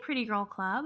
Pretty Girl Club.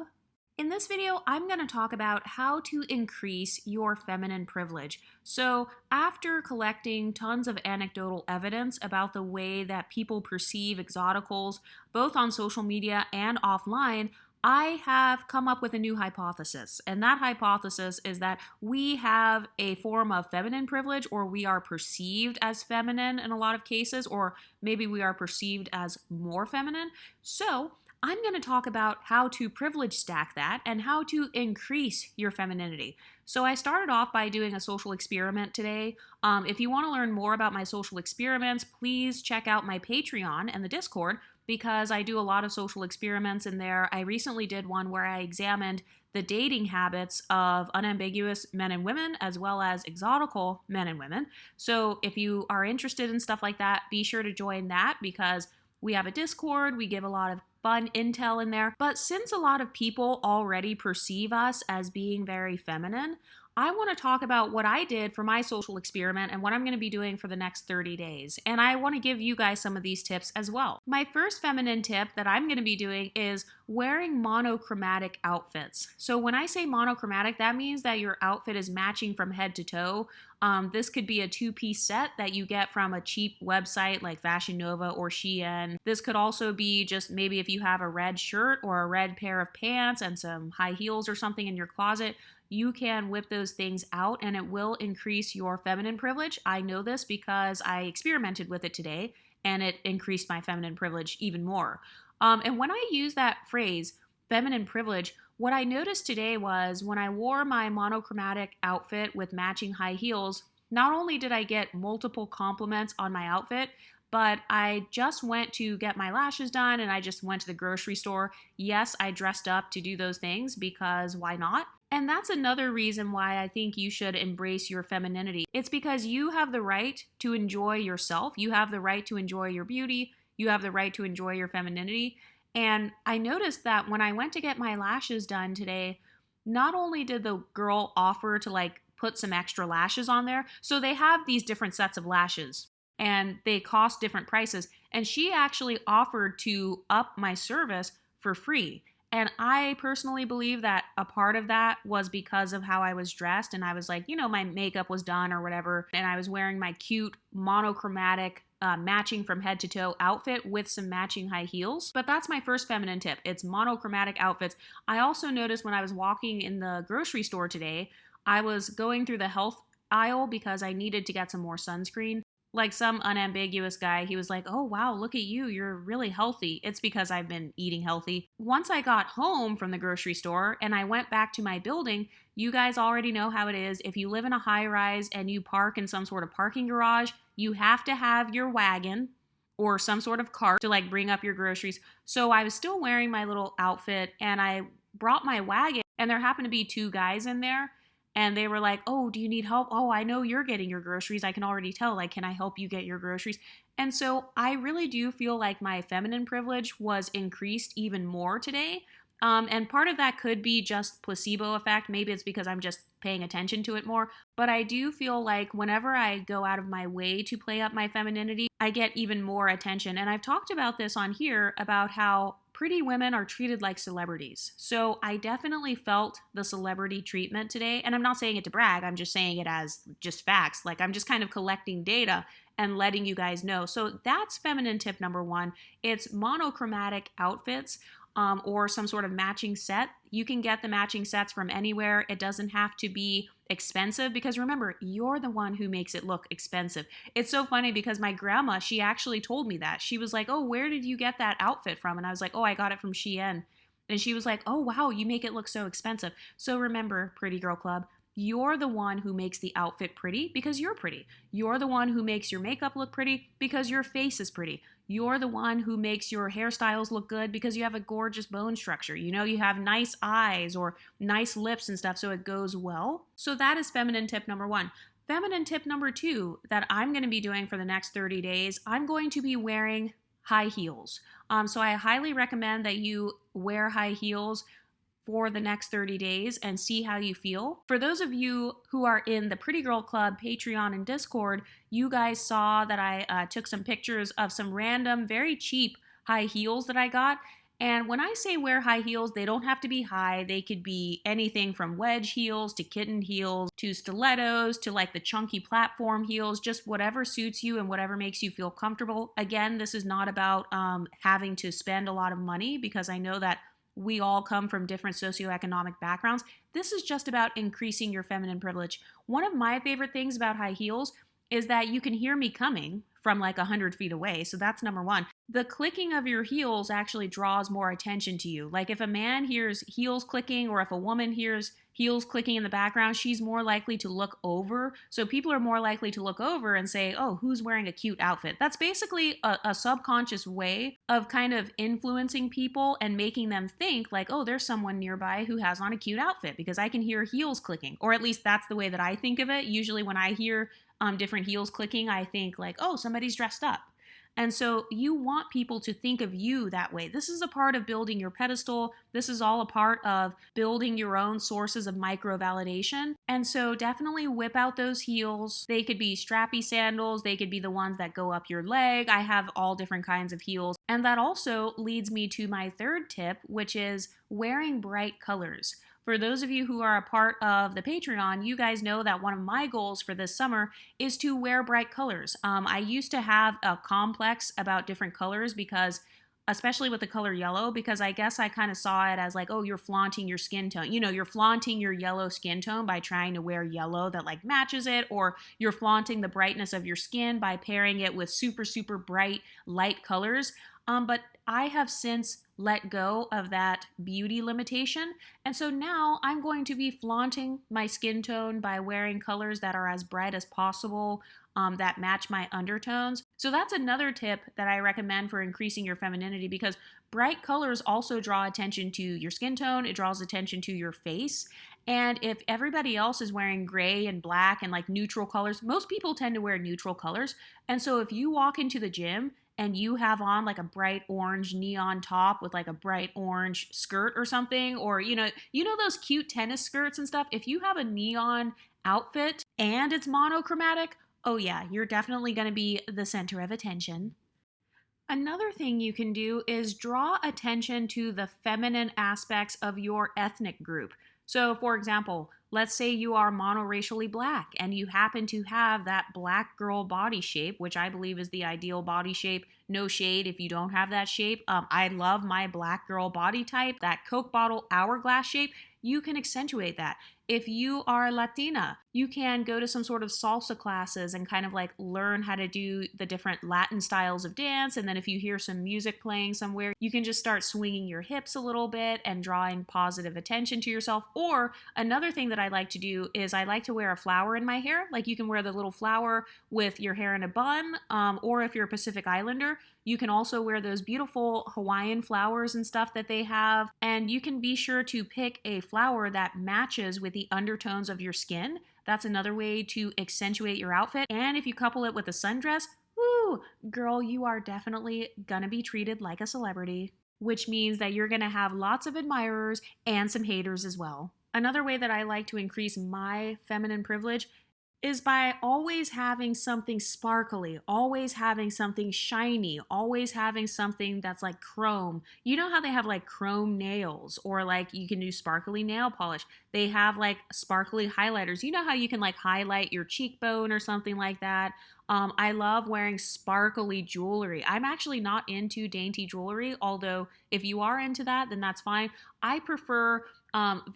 In this video, I'm going to talk about how to increase your feminine privilege. So after collecting tons of anecdotal evidence about the way that people perceive exoticals, both on social media and offline, I have come up with a new hypothesis. And that hypothesis is that we have a form of feminine privilege, or we are perceived as feminine in a lot of cases, or maybe we are perceived as more feminine. So I'm going to talk about how to privilege stack that and how to increase your femininity. So I started off by doing a social experiment today. If you want to learn more about my social experiments, please check out my Patreon and the Discord, because I do a lot of social experiments in there. I recently did one where I examined the dating habits of unambiguous men and women, as well as exotical men and women. So if you are interested in stuff like that, be sure to join that, because we have a Discord, we give a lot of fun intel in there. But since a lot of people already perceive us as being very feminine, I want to talk about what I did for my social experiment and what I'm going to be doing for the next 30 days. And I want to give you guys some of these tips as well. My first feminine tip that I'm going to be doing is wearing monochromatic outfits. So when I say monochromatic, that means that your outfit is matching from head to toe. This could be a two-piece set that you get from a cheap website like Fashion Nova or Shein. This could also be just maybe if you have a red shirt or a red pair of pants and some high heels or something in your closet, you can whip those things out and it will increase your feminine privilege. I know this because I experimented with it today and it increased my feminine privilege even more. And when I use that phrase, feminine privilege, what I noticed today was when I wore my monochromatic outfit with matching high heels, not only did I get multiple compliments on my outfit, but I just went to get my lashes done and I just went to the grocery store. Yes, I dressed up to do those things because why not? And that's another reason why I think you should embrace your femininity. It's because you have the right to enjoy yourself. You have the right to enjoy your beauty. You have the right to enjoy your femininity. And I noticed that when I went to get my lashes done today, not only did the girl offer to put some extra lashes on there, so they have these different sets of lashes and they cost different prices. And she actually offered to up my service for free. And I personally believe that a part of that was because of how I was dressed. And I was like, my makeup was done or whatever. And I was wearing my cute monochromatic matching from head to toe outfit with some matching high heels. But that's my first feminine tip. It's monochromatic outfits. I also noticed when I was walking in the grocery store today, I was going through the health aisle because I needed to get some more sunscreen. Like some unambiguous guy, he was like, "Oh wow, look at you, you're really healthy." It's because I've been eating healthy. Once I got home from the grocery store and I went back to my building, you guys already know how it is. If you live in a high rise and you park in some sort of parking garage, you have to have your wagon or some sort of cart to bring up your groceries. So I was still wearing my little outfit and I brought my wagon, and there happened to be two guys in there. And they were like, "Oh, do you need help? Oh, I know you're getting your groceries. I can already tell. Can I help you get your groceries?" And so I really do feel like my feminine privilege was increased even more today. And part of that could be just placebo effect. Maybe it's because I'm just paying attention to it more. But I do feel like whenever I go out of my way to play up my femininity, I get even more attention. And I've talked about this on here about how pretty women are treated like celebrities. So I definitely felt the celebrity treatment today. And I'm not saying it to brag. I'm just saying it as just facts. I'm just kind of collecting data and letting you guys know. So that's feminine tip number one. It's monochromatic outfits. Or some sort of matching set. You can get the matching sets from anywhere. It doesn't have to be expensive, because remember, you're the one who makes it look expensive. It's so funny because my grandma, she actually told me that. She was like, "Oh, where did you get that outfit from?" And I was like, "Oh, I got it from Shein." And she was like, "Oh, wow, you make it look so expensive." So remember, Pretty Girl Club, you're the one who makes the outfit pretty because you're pretty. You're the one who makes your makeup look pretty because your face is pretty. You're the one who makes your hairstyles look good because you have a gorgeous bone structure. You have nice eyes or nice lips and stuff, so it goes well. So that is feminine tip number one. Feminine tip number two that I'm going to be doing for the next 30 days, I'm going to be wearing high heels. So I highly recommend that you wear high heels for the next 30 days and see how you feel. For those of you who are in the Pretty Girl Club Patreon and Discord, you guys saw that I took some pictures of some random, very cheap high heels that I got. And when I say wear high heels, they don't have to be high. They could be anything from wedge heels to kitten heels to stilettos to like the chunky platform heels, just whatever suits you and whatever makes you feel comfortable. Again, this is not about having to spend a lot of money, because I know that we all come from different socioeconomic backgrounds. This is just about increasing your feminine privilege. One of my favorite things about high heels is that you can hear me coming from like 100 feet away. So that's number one. The clicking of your heels actually draws more attention to you. Like if a man hears heels clicking, or if a woman hears heels clicking in the background, she's more likely to look over. So people are more likely to look over and say, oh, who's wearing a cute outfit? That's basically a subconscious way of kind of influencing people and making them think like, oh, there's someone nearby who has on a cute outfit because I can hear heels clicking. Or at least that's the way that I think of it. Usually when I hear different heels clicking, I think like, oh, somebody's dressed up. And so you want people to think of you that way. This is a part of building your pedestal. This is all a part of building your own sources of micro validation. And so definitely whip out those heels. They could be strappy sandals. They could be the ones that go up your leg. I have all different kinds of heels. And that also leads me to my third tip, which is wearing bright colors. For those of you who are a part of the Patreon, you guys know that one of my goals for this summer is to wear bright colors. I used to have a complex about different colors because, especially with the color yellow, because I guess I kind of saw it as like, oh, you're flaunting your skin tone. You know, you're flaunting your yellow skin tone by trying to wear yellow that like matches it, or you're flaunting the brightness of your skin by pairing it with super, super bright, light colors. But I have since let go of that beauty limitation. And so now I'm going to be flaunting my skin tone by wearing colors that are as bright as possible, that match my undertones. So that's another tip that I recommend for increasing your femininity, because bright colors also draw attention to your skin tone. It draws attention to your face. And if everybody else is wearing gray and black and like neutral colors, most people tend to wear neutral colors. And so if you walk into the gym and you have on like a bright orange neon top with like a bright orange skirt or something, or you know those cute tennis skirts and stuff, if you have a neon outfit and it's monochromatic, oh yeah, you're definitely going to be the center of attention. Another thing you can do is draw attention to the feminine aspects of your ethnic group. So, for example, let's say you are monoracially black and you happen to have that black girl body shape, which I believe is the ideal body shape. No shade if you don't have that shape. I love my black girl body type, that Coke bottle hourglass shape. You can accentuate that. If you are Latina, you can go to some sort of salsa classes and kind of like learn how to do the different Latin styles of dance. And then if you hear some music playing somewhere, you can just start swinging your hips a little bit and drawing positive attention to yourself. Or another thing that I like to do is I like to wear a flower in my hair. Like you can wear the little flower with your hair in a bun, or if you're a Pacific Islander, you can also wear those beautiful Hawaiian flowers and stuff that they have. And you can be sure to pick a flower that matches with the undertones of your skin. That's another way to accentuate your outfit. And if you couple it with a sundress, woo, girl, you are definitely gonna be treated like a celebrity, which means that you're gonna have lots of admirers and some haters as well. Another way that I like to increase my feminine privilege is by always having something sparkly, always having something shiny, always having something that's like chrome. You know how they have like chrome nails, or like you can do sparkly nail polish. They have like sparkly highlighters. You know how you can like highlight your cheekbone or something like that. I love wearing sparkly jewelry. I'm actually not into dainty jewelry, although if you are into that, then that's fine. I prefer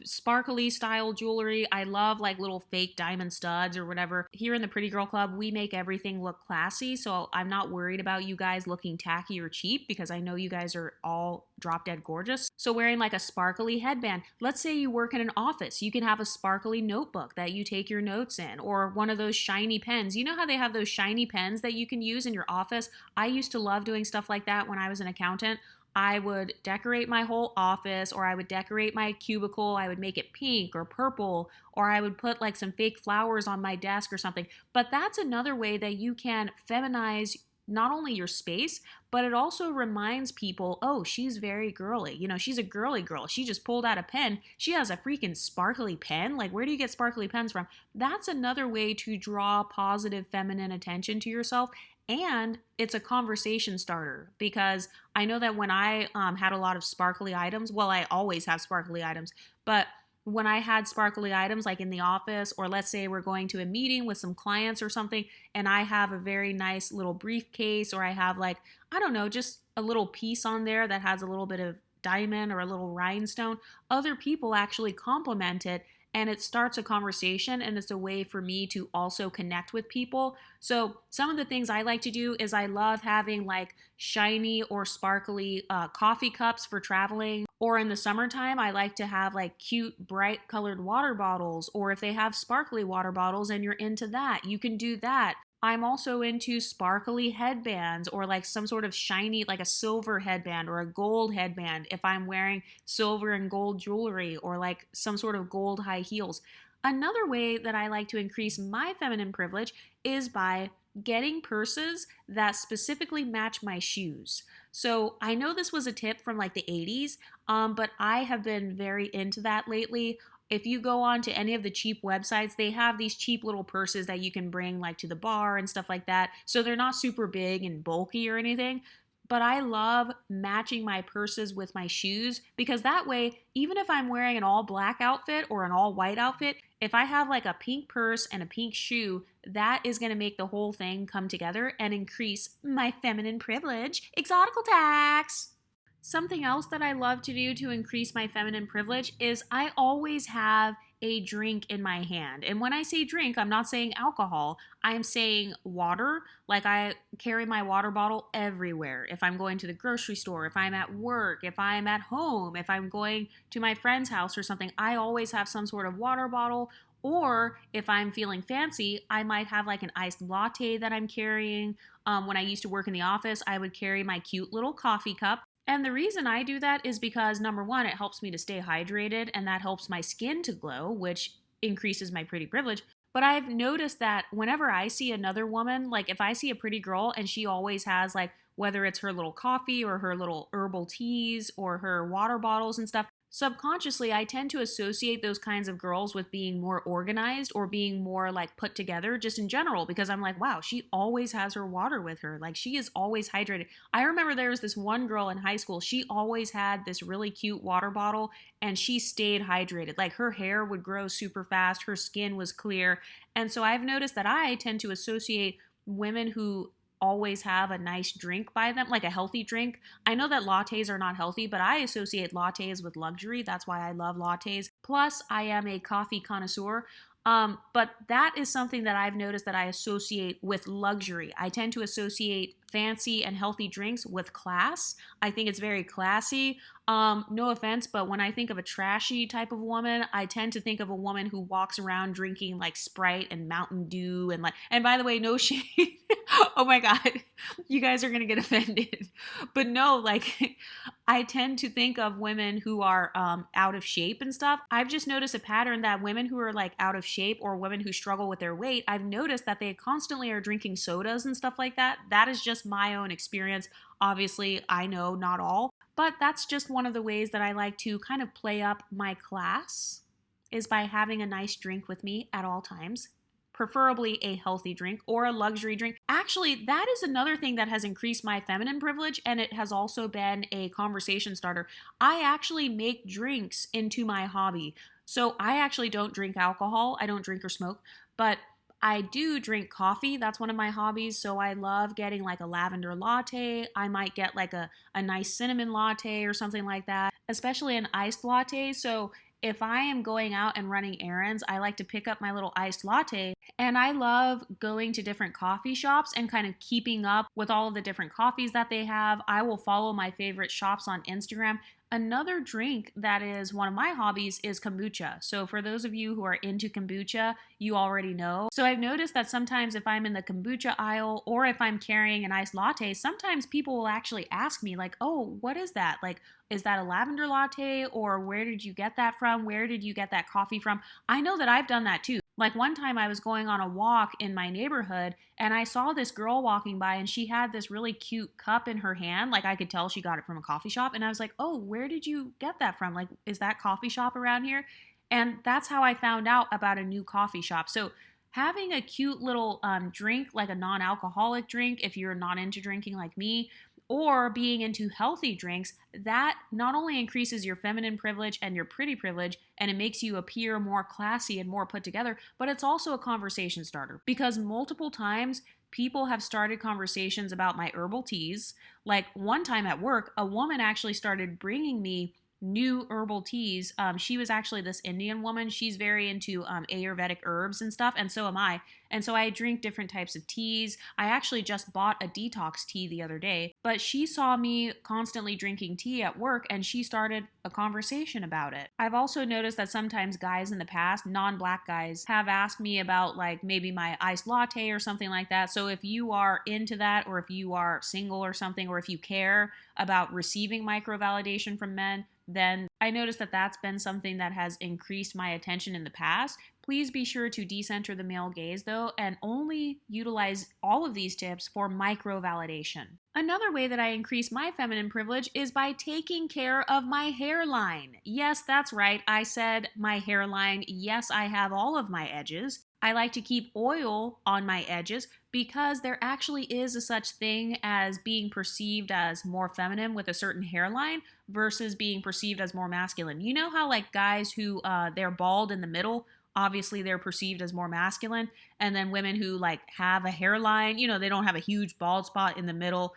sparkly style jewelry. I love like little fake diamond studs or whatever. Here in the Pretty Girl Club, we make everything look classy, so I'm not worried about you guys looking tacky or cheap, because I know you guys are all drop dead gorgeous. So wearing like a sparkly headband. Let's say you work in an office. You can have a sparkly notebook that you take your notes in, or one of those shiny pens. You know how they have those shiny pens that you can use in your office? I used to love doing stuff like that when I was an accountant. I would decorate my whole office, or I would decorate my cubicle. I would make it pink or purple, or I would put like some fake flowers on my desk or something. But that's another way that you can feminize not only your space, but it also reminds people, oh, she's very girly. You know, she's a girly girl. She just pulled out a pen. She has a freaking sparkly pen. Like, where do you get sparkly pens from? That's another way to draw positive feminine attention to yourself. And it's a conversation starter because I know that when I had a lot of sparkly items, well, I always have sparkly items, but when I had sparkly items like in the office, or let's say we're going to a meeting with some clients or something, and I have a very nice little briefcase, or I have like, I don't know, just a little piece on there that has a little bit of diamond or a little rhinestone, other people actually compliment it, and it starts a conversation, and it's a way for me to also connect with people. So some of the things I like to do is I love having like shiny or sparkly coffee cups for traveling, or in the summertime I like to have like cute bright colored water bottles, or if they have sparkly water bottles and you're into that, you can do that. I'm also into sparkly headbands, or like some sort of shiny, like a silver headband or a gold headband if I'm wearing silver and gold jewelry, or like some sort of gold high heels. Another way that I like to increase my feminine privilege is by getting purses that specifically match my shoes. So I know this was a tip from like the 80s, but I have been very into that lately. If you go on to any of the cheap websites, they have these cheap little purses that you can bring like to the bar and stuff like that. So they're not super big and bulky or anything. But I love matching my purses with my shoes because that way, even if I'm wearing an all black outfit or an all white outfit, if I have like a pink purse and a pink shoe, that is going to make the whole thing come together and increase my feminine privilege. Exotical tax! Something else that I love to do to increase my feminine privilege is I always have a drink in my hand. And when I say drink, I'm not saying alcohol. I'm saying water. Like I carry my water bottle everywhere. If I'm going to the grocery store, if I'm at work, if I'm at home, if I'm going to my friend's house or something, I always have some sort of water bottle. Or if I'm feeling fancy, I might have like an iced latte that I'm carrying. When I used to work in the office, I would carry my cute little coffee cup. And the reason I do that is because number one, it helps me to stay hydrated, and that helps my skin to glow, which increases my pretty privilege. But I've noticed that whenever I see another woman, like if I see a pretty girl and she always has like, whether it's her little coffee or her little herbal teas or her water bottles and stuff, subconsciously I tend to associate those kinds of girls with being more organized or being more like put together just in general, because I'm like, wow, she always has her water with her. Like she is always hydrated. I remember there was this one girl in high school, she always had this really cute water bottle and she stayed hydrated. Like her hair would grow super fast, her skin was clear. And so I've noticed that I tend to associate women who always have a nice drink by them, like a healthy drink. I know that lattes are not healthy, but I associate lattes with luxury. That's why I love lattes. Plus, I am a coffee connoisseur. But that is something that I've noticed that I associate with luxury. I tend to associate fancy and healthy drinks with class. I think it's very classy. No offense, but when I think of a trashy type of woman, I tend to think of a woman who walks around drinking like Sprite and Mountain Dew and like, and by the way, no shade. Oh my God, you guys are going to get offended. But no, like I tend to think of women who are out of shape and stuff. I've just noticed a pattern that women who are like out of shape or women who struggle with their weight, I've noticed that they constantly are drinking sodas and stuff like that. That is just my own experience. Obviously, I know not all, but that's just one of the ways that I like to kind of play up my class is by having a nice drink with me at all times. Preferably a healthy drink or a luxury drink. Actually, that is another thing that has increased my feminine privilege, and it has also been a conversation starter. I actually make drinks into my hobby. So I actually don't drink alcohol. I don't drink or smoke, but I do drink coffee. That's one of my hobbies. So I love getting like a lavender latte. I might get like a nice cinnamon latte or something like that, especially an iced latte. So if I am going out and running errands, I like to pick up my little iced latte, and I love going to different coffee shops and kind of keeping up with all of the different coffees that they have. I will follow my favorite shops on Instagram. Another drink that is one of my hobbies is kombucha. So for those of you who are into kombucha, you already know. So I've noticed that sometimes if I'm in the kombucha aisle or if I'm carrying an iced latte, sometimes people will actually ask me like, oh, what is that? Like, is that a lavender latte, or where did you get that from? Where did you get that coffee from? I know that I've done that too. Like one time I was going on a walk in my neighborhood and I saw this girl walking by and she had this really cute cup in her hand. Like I could tell she got it from a coffee shop. And I was like, oh, where did you get that from? Like, is that coffee shop around here? And that's how I found out about a new coffee shop. So having a cute little drink, like a non-alcoholic drink, if you're not into drinking like me, or being into healthy drinks, that not only increases your feminine privilege and your pretty privilege, and it makes you appear more classy and more put together, but it's also a conversation starter because multiple times people have started conversations about my herbal teas. Like one time at work, a woman actually started bringing me new herbal teas. She was actually this Indian woman. She's very into Ayurvedic herbs and stuff, and so am I. And so I drink different types of teas. I actually just bought a detox tea the other day, but she saw me constantly drinking tea at work and she started a conversation about it. I've also noticed that sometimes guys in the past, non-black guys, have asked me about like maybe my iced latte or something like that. So if you are into that, or if you are single or something, or if you care about receiving micro validation from men, then I noticed that that's been something that has increased my attention in the past. Please be sure to decenter the male gaze though, and only utilize all of these tips for micro validation. Another way that I increase my feminine privilege is by taking care of my hairline. Yes, that's right. I said my hairline. Yes, I have all of my edges. I like to keep oil on my edges because there actually is a such thing as being perceived as more feminine with a certain hairline versus being perceived as more masculine. You know how like guys who they're bald in the middle, obviously they're perceived as more masculine, and then women who like have a hairline, you know, they don't have a huge bald spot in the middle,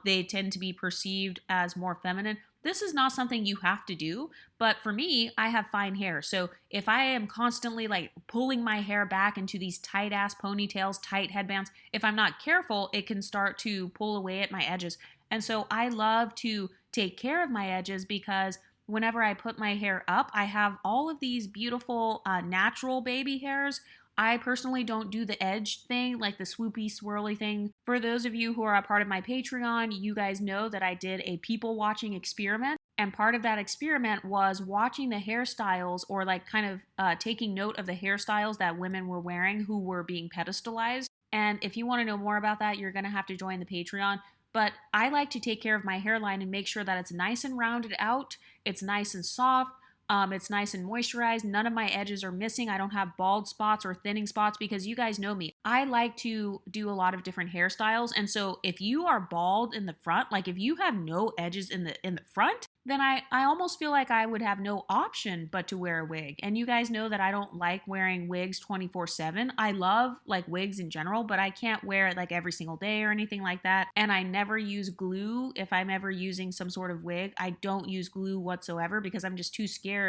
they tend to be perceived as more feminine. This is not something you have to do, but for me, I have fine hair. So if I am constantly like pulling my hair back into these tight ass ponytails, tight headbands, if I'm not careful, it can start to pull away at my edges. And so I love to take care of my edges because whenever I put my hair up, I have all of these beautiful natural baby hairs. I personally don't do the edge thing, like the swoopy, swirly thing. For those of you who are a part of my Patreon, you guys know that I did a people watching experiment. And part of that experiment was watching the hairstyles, or like kind of taking note of the hairstyles that women were wearing who were being pedestalized. And if you want to know more about that, you're going to have to join the Patreon. But I like to take care of my hairline and make sure that it's nice and rounded out, it's nice and soft, it's nice and moisturized. None of my edges are missing. I don't have bald spots or thinning spots because you guys know me. I like to do a lot of different hairstyles. And so if you are bald in the front, like if you have no edges in the front, then I almost feel like I would have no option but to wear a wig. And you guys know that I don't like wearing wigs 24/7. I love like wigs in general, but I can't wear it like every single day or anything like that. And I never use glue if I'm ever using some sort of wig. I don't use glue whatsoever because I'm just too scared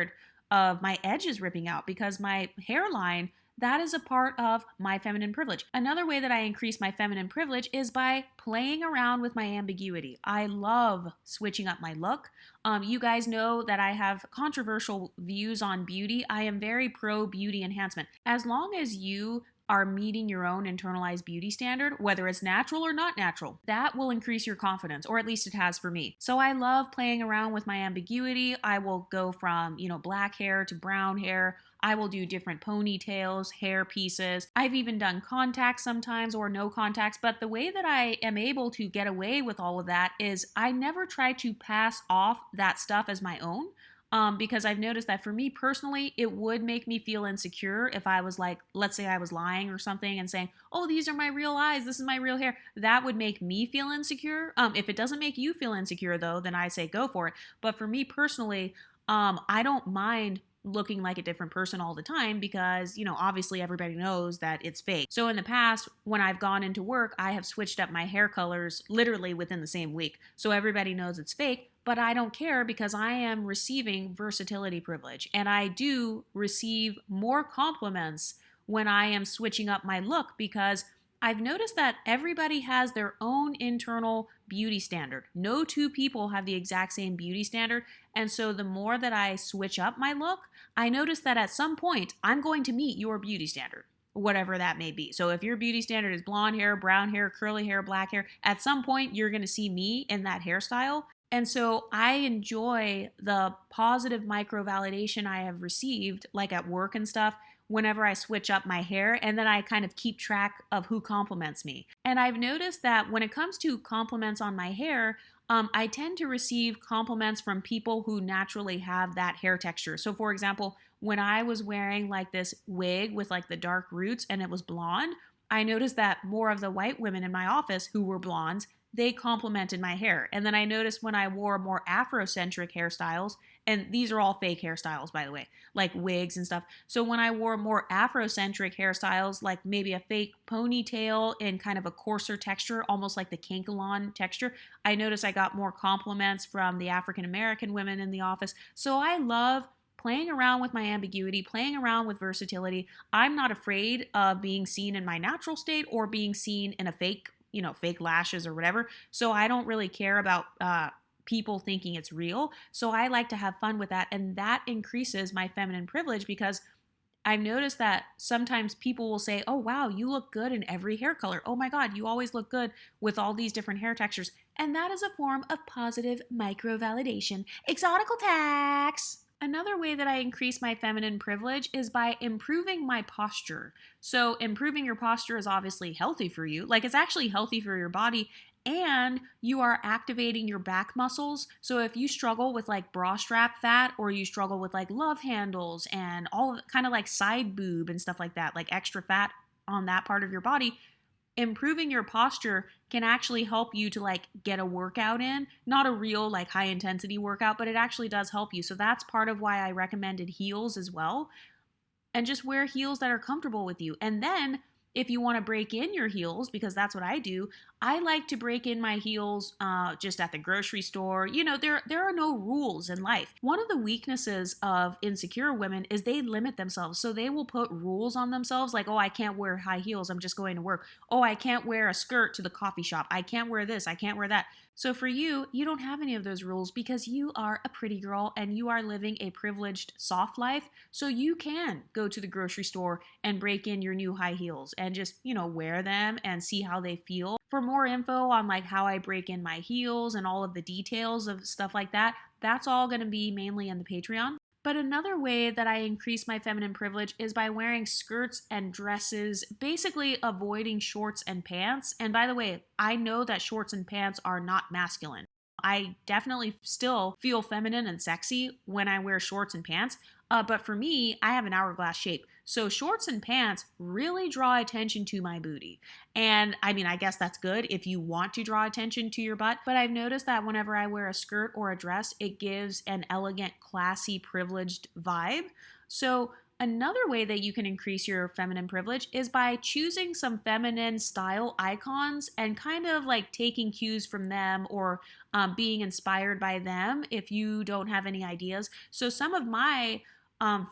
of my edges ripping out, because my hairline, that is a part of my feminine privilege. Another way that I increase my feminine privilege is by playing around with my ambiguity. I love switching up my look. You guys know that I have controversial views on beauty. I am very pro beauty enhancement. As long as you are meeting your own internalized beauty standard, whether it's natural or not natural, that will increase your confidence, or at least it has for me. So I love playing around with my ambiguity. I will go from, black hair to brown hair. I will do different ponytails, hair pieces. I've even done contacts sometimes, or no contacts. But the way that I am able to get away with all of that is I never try to pass off that stuff as my own. Because I've noticed that for me personally, it would make me feel insecure if I was like, let's say I was lying or something and saying, oh, these are my real eyes, this is my real hair. That would make me feel insecure. If it doesn't make you feel insecure though, then I say go for it. But for me personally, I don't mind looking like a different person all the time because, obviously everybody knows that it's fake. So in the past, when I've gone into work, I have switched up my hair colors literally within the same week. So everybody knows it's fake, but I don't care because I am receiving versatility privilege. And I do receive more compliments when I am switching up my look because I've noticed that everybody has their own internal beauty standard. No two people have the exact same beauty standard. And so the more that I switch up my look, I notice that at some point I'm going to meet your beauty standard, whatever that may be. So if your beauty standard is blonde hair, brown hair, curly hair, black hair, at some point you're going to see me in that hairstyle. And so I enjoy the positive micro validation I have received, like at work and stuff, whenever I switch up my hair, and then I kind of keep track of who compliments me. And I've noticed that when it comes to compliments on my hair, I tend to receive compliments from people who naturally have that hair texture. So, for example, when I was wearing like this wig with like the dark roots and it was blonde, I noticed that more of the white women in my office who were blondes, they complimented my hair. And then I noticed when I wore more Afrocentric hairstyles, and these are all fake hairstyles, by the way, like wigs and stuff. So when I wore more Afrocentric hairstyles, like maybe a fake ponytail in kind of a coarser texture, almost like the Kankalon texture, I noticed I got more compliments from the African American women in the office. So I love playing around with my ambiguity, playing around with versatility. I'm not afraid of being seen in my natural state or being seen in a fake, fake lashes or whatever. So I don't really care about people thinking it's real. So I like to have fun with that. And that increases my feminine privilege because I've noticed that sometimes people will say, "Oh, wow, you look good in every hair color. Oh my God, you always look good with all these different hair textures." And that is a form of positive micro validation. Exotical tax. Another way that I increase my feminine privilege is by improving my posture. So, improving your posture is obviously healthy for you. Like, it's actually healthy for your body, and you are activating your back muscles. So if you struggle with like bra strap fat or you struggle with like love handles and all of kind of like side boob and stuff like that, like extra fat on that part of your body, improving your posture can actually help you to like get a workout in, not a real like high intensity workout, but it actually does help you. So that's part of why I recommended heels as well, and just wear heels that are comfortable with you. And then if you want to break in your heels, because that's what I do, I like to break in my heels just at the grocery store. There are no rules in life. One of the weaknesses of insecure women is they limit themselves. So they will put rules on themselves like, oh, I can't wear high heels. I'm just going to work. Oh, I can't wear a skirt to the coffee shop. I can't wear this. I can't wear that. So for you, you don't have any of those rules because you are a pretty girl and you are living a privileged soft life. So you can go to the grocery store and break in your new high heels and just, wear them and see how they feel. For more info on like how I break in my heels and all of the details of stuff like that, that's all going to be mainly in the Patreon. But another way that I increase my feminine privilege is by wearing skirts and dresses, basically avoiding shorts and pants. And by the way, I know that shorts and pants are not masculine. I definitely still feel feminine and sexy when I wear shorts and pants. But for me, I have an hourglass shape. So shorts and pants really draw attention to my booty. And I mean, I guess that's good if you want to draw attention to your butt. But I've noticed that whenever I wear a skirt or a dress, it gives an elegant, classy, privileged vibe. So another way that you can increase your feminine privilege is by choosing some feminine style icons and kind of like taking cues from them or being inspired by them if you don't have any ideas. So some of my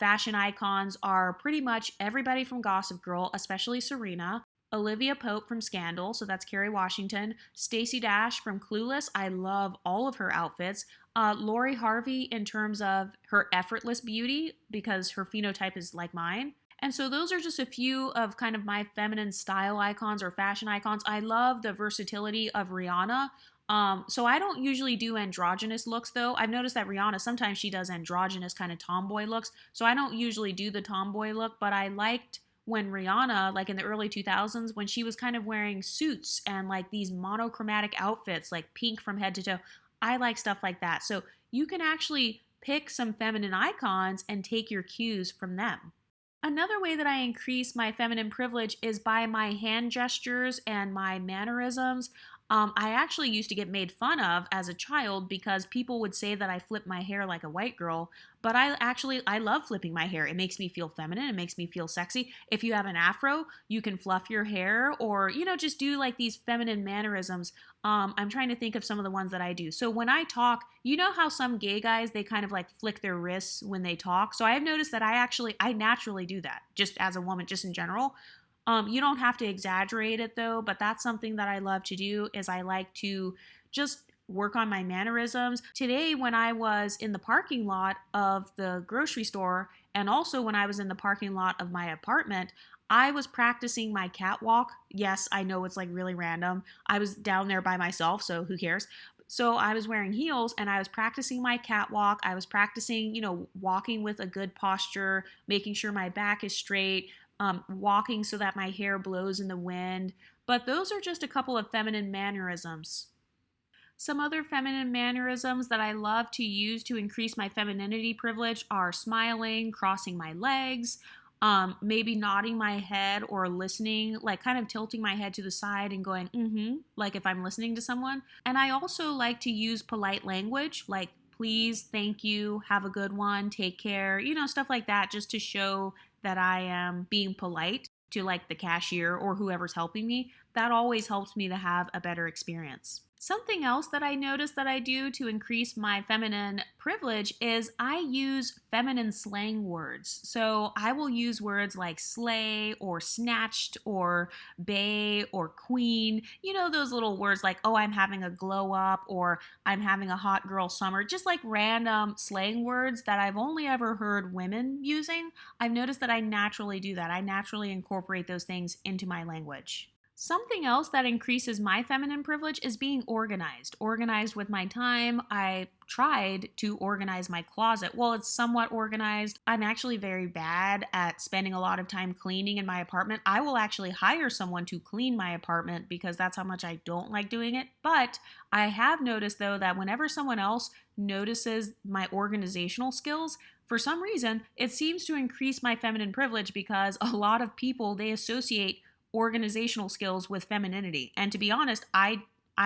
fashion icons are pretty much everybody from Gossip Girl, especially Serena. Olivia Pope from Scandal, so that's Kerry Washington. Stacey Dash from Clueless, I love all of her outfits. Lori Harvey in terms of her effortless beauty because her phenotype is like mine. And so those are just a few of kind of my feminine style icons or fashion icons. I love the versatility of Rihanna. So I don't usually do androgynous looks though. I've noticed that Rihanna, sometimes she does androgynous kind of tomboy looks. So I don't usually do the tomboy look, but I liked when Rihanna, like in the early 2000s, when she was kind of wearing suits and like these monochromatic outfits, like pink from head to toe. I like stuff like that. So you can actually pick some feminine icons and take your cues from them. Another way that I increase my feminine privilege is by my hand gestures and my mannerisms. I actually used to get made fun of as a child because people would say that I flip my hair like a white girl, but I love flipping my hair. It makes me feel feminine, it makes me feel sexy. If you have an afro, you can fluff your hair or, just do like these feminine mannerisms. I'm trying to think of some of the ones that I do. So when I talk, you know how some gay guys, they kind of like flick their wrists when they talk. So I have noticed that I naturally do that just as a woman, just in general. You don't have to exaggerate it though, but that's something that I love to do is I like to just work on my mannerisms. Today, when I was in the parking lot of the grocery store and also when I was in the parking lot of my apartment, I was practicing my catwalk. Yes, I know it's like really random. I was down there by myself, so who cares? So I was wearing heels and I was practicing my catwalk. I was practicing, walking with a good posture, making sure my back is straight, walking so that my hair blows in the wind. But those are just a couple of feminine mannerisms. Some other feminine mannerisms that I love to use to increase my femininity privilege are smiling, crossing my legs, maybe nodding my head or listening, like kind of tilting my head to the side and going, like if I'm listening to someone. And I also like to use polite language, like please, thank you, have a good one, take care, stuff like that, just to show that I am being polite to like the cashier or whoever's helping me. That always helps me to have a better experience. Something else that I notice that I do to increase my feminine privilege is I use feminine slang words. So I will use words like slay or snatched or bae or queen. Those little words like, oh, I'm having a glow up or I'm having a hot girl summer. Just like random slang words that I've only ever heard women using. I've noticed that I naturally do that. I naturally incorporate those things into my language. Something else that increases my feminine privilege is being organized. Organized with my time. I tried to organize my closet. Well, it's somewhat organized. I'm actually very bad at spending a lot of time cleaning in my apartment. I will actually hire someone to clean my apartment because that's how much I don't like doing it. But I have noticed, though, that whenever someone else notices my organizational skills, for some reason, it seems to increase my feminine privilege because a lot of people, they associate organizational skills with femininity. And to be honest, I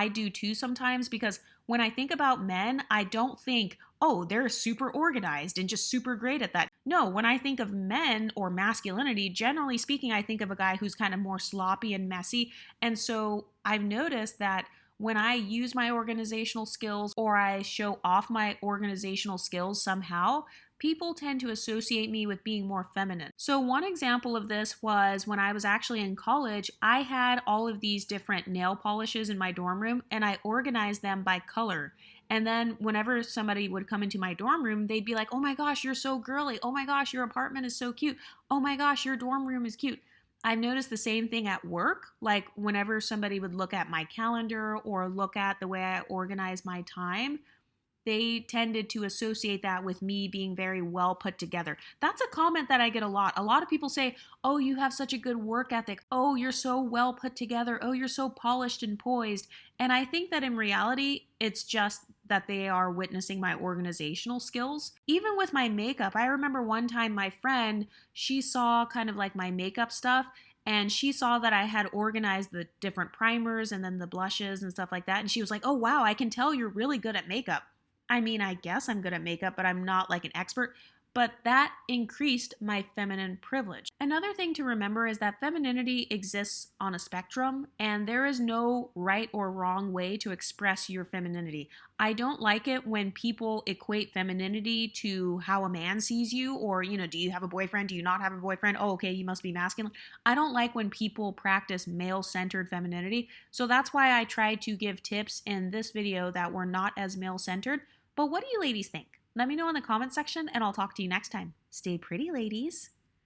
do too sometimes, because when I think about men, I don't think, oh, they're super organized and just super great at that. No, when I think of men or masculinity, generally speaking, I think of a guy who's kind of more sloppy and messy. And so I've noticed that when I use my organizational skills or I show off my organizational skills somehow, people tend to associate me with being more feminine. So one example of this was when I was actually in college, I had all of these different nail polishes in my dorm room and I organized them by color. And then whenever somebody would come into my dorm room, they'd be like, oh my gosh, you're so girly. Oh my gosh, your apartment is so cute. Oh my gosh, your dorm room is cute. I've noticed the same thing at work. Like whenever somebody would look at my calendar or look at the way I organize my time, they tended to associate that with me being very well put together. That's a comment that I get a lot. A lot of people say, oh, you have such a good work ethic. Oh, you're so well put together. Oh, you're so polished and poised. And I think that in reality, it's just that they are witnessing my organizational skills. Even with my makeup, I remember one time my friend, she saw kind of like my makeup stuff, and she saw that I had organized the different primers and then the blushes and stuff like that. And she was like, oh, wow, I can tell you're really good at makeup. I mean, I guess I'm good at makeup, but I'm not like an expert. But that increased my feminine privilege. Another thing to remember is that femininity exists on a spectrum, and there is no right or wrong way to express your femininity. I don't like it when people equate femininity to how a man sees you, or, do you have a boyfriend? Do you not have a boyfriend? Oh, okay, you must be masculine. I don't like when people practice male-centered femininity, so that's why I tried to give tips in this video that were not as male-centered. But what do you ladies think? Let me know in the comment section and I'll talk to you next time. Stay pretty, ladies.